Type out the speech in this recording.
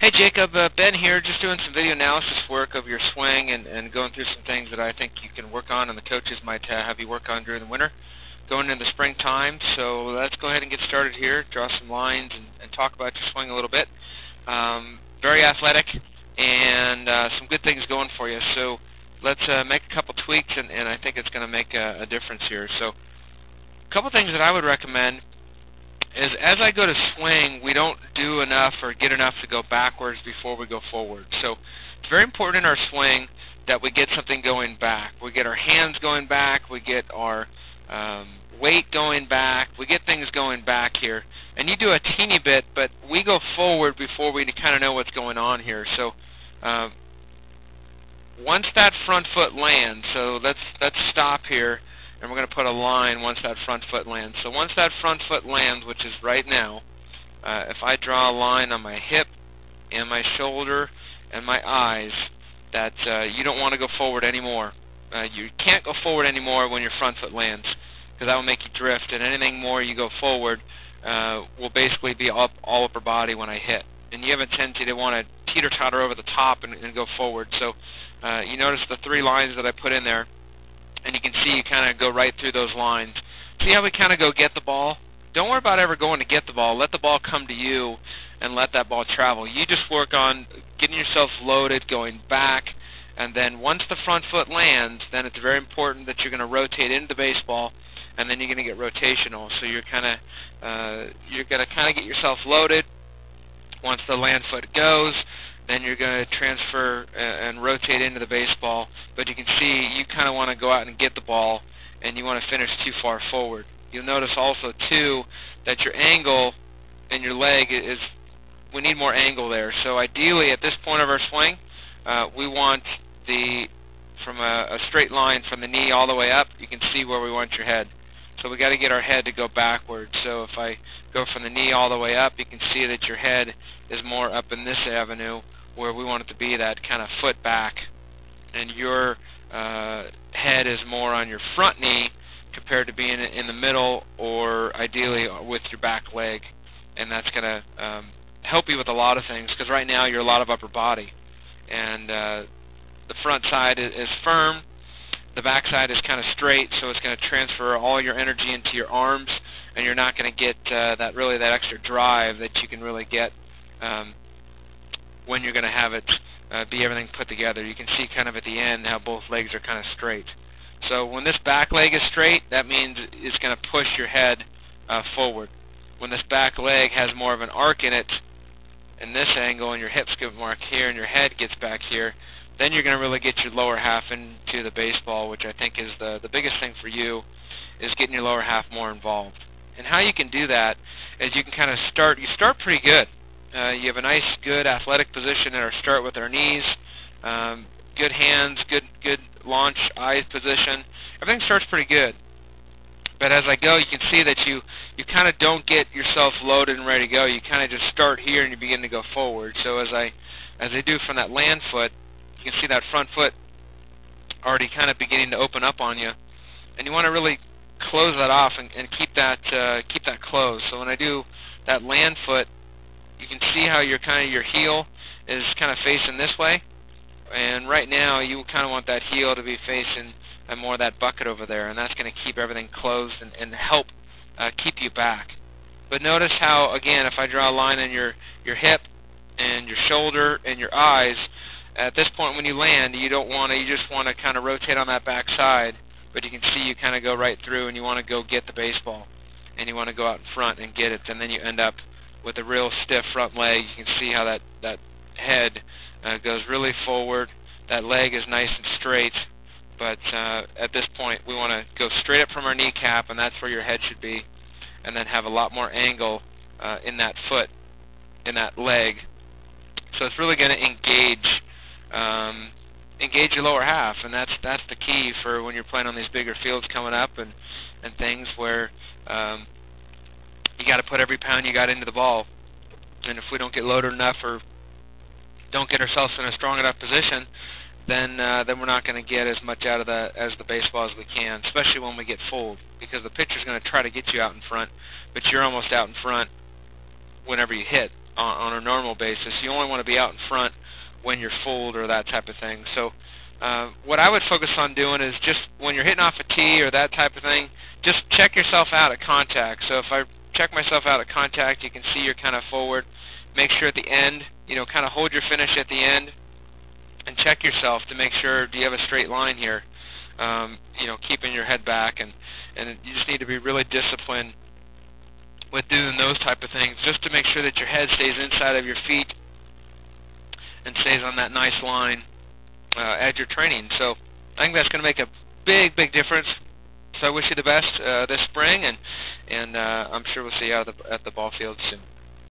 Hey Jacob, Ben here, just doing some video analysis work of your swing and going through some things that I think you can work on and the coaches might have you work on during the winter, going into the springtime. So let's go ahead and get started here, draw some lines and talk about your swing a little bit. Very athletic and some good things going for you. So let's make a couple tweaks and I think it's going to make a difference here. So a couple things that I would recommend is as I go to swing, we don't do enough or get enough to go backwards before we go forward. So it's very important in our swing that we get something going back. We get our hands going back, we get our weight going back, we get things going back here. And you do a teeny bit, but we go forward before we kind of know what's going on here. So once that front foot lands, so let's stop here. And we're going to put a line once that front foot lands. So once that front foot lands, which is right now, if I draw a line on my hip and my shoulder and my eyes, that you don't want to go forward anymore. You can't go forward anymore when your front foot lands, because that will make you drift. And anything more you go forward will basically be all upper body when I hit. And you have a tendency to want to teeter-totter over the top and go forward. So you notice the three lines that I put in there. And you can see you kind of go right through those lines. See how we kind of go get the ball? Don't worry about ever going to get the ball. Let the ball come to you and let that ball travel. You just work on getting yourself loaded, going back, and then once the front foot lands, then it's very important that you're going to rotate into the baseball, and then you're going to get rotational. So you're going to kind of get yourself loaded. Once the land foot goes, then you're going to transfer and rotate into the baseball. But you can see you kind of want to go out and get the ball, and you want to finish too far forward. You'll notice also, too, that your angle and your leg is, we need more angle there. So ideally, at this point of our swing, we want from a straight line from the knee all the way up, you can see where we want your head. So we got to get our head to go backwards. So if I go from the knee all the way up, you can see that your head is more up in this avenue where we want it to be, that kind of foot back. And your head is more on your front knee compared to being in the middle or ideally with your back leg. And that's going to help you with a lot of things, because right now you're a lot of upper body. And the front side is firm. The back side is kind of straight, so it's going to transfer all your energy into your arms, and you're not going to get that extra drive that you can really get when you're going to have it be everything put together. You can see kind of at the end how both legs are kind of straight. So when this back leg is straight, that means it's going to push your head forward. When this back leg has more of an arc in it, in this angle, and your hips get more here and your head gets back here, then you're going to really get your lower half into the baseball, which I think is the biggest thing for you, is getting your lower half more involved. And how you can do that is you can kind of start pretty good. You have a nice, good athletic position at our start with our knees, good hands, good launch eyes position. Everything starts pretty good. But as I go, you can see that you kind of don't get yourself loaded and ready to go. You kind of just start here and you begin to go forward. So as I do from that land foot, you can see that front foot already kind of beginning to open up on you, and you want to really close that off and keep that closed. So when I do that land foot, you can see how your heel is kind of facing this way, and right now you kind of want that heel to be facing more of that bucket over there, and that's going to keep everything closed and help keep you back. But notice how, again, if I draw a line on your hip and your shoulder and your eyes, at this point when you land, you just want to kind of rotate on that back side, but you can see you kind of go right through and you want to go get the baseball, and you want to go out in front and get it, and then you end up with a real stiff front leg. You can see how that head goes really forward, that leg is nice and straight, but at this point we want to go straight up from our kneecap, and that's where your head should be, and then have a lot more angle in that foot, in that leg. So it's really going to engage your lower half, and that's the key for when you're playing on these bigger fields coming up and things where you got to put every pound you got into the ball. And if we don't get loaded enough or don't get ourselves in a strong enough position, then we're not going to get as much out of the baseball as we can, especially when we get full, because the pitcher's going to try to get you out in front, but you're almost out in front whenever you hit. on a normal basis. You only want to be out in front when you're fulled or that type of thing. So what I would focus on doing is just when you're hitting off a tee or that type of thing, just check yourself out at contact. So if I check myself out at contact, you can see you're kind of forward. Make sure at the end, kind of hold your finish at the end and check yourself to make sure, do you have a straight line here? Keeping your head back, and you just need to be really disciplined with doing those type of things just to make sure that your head stays inside of your feet and stays on that nice line as you're training. So I think that's going to make a big, big difference. So I wish you the best this spring, and I'm sure we'll see you out at the ball field soon.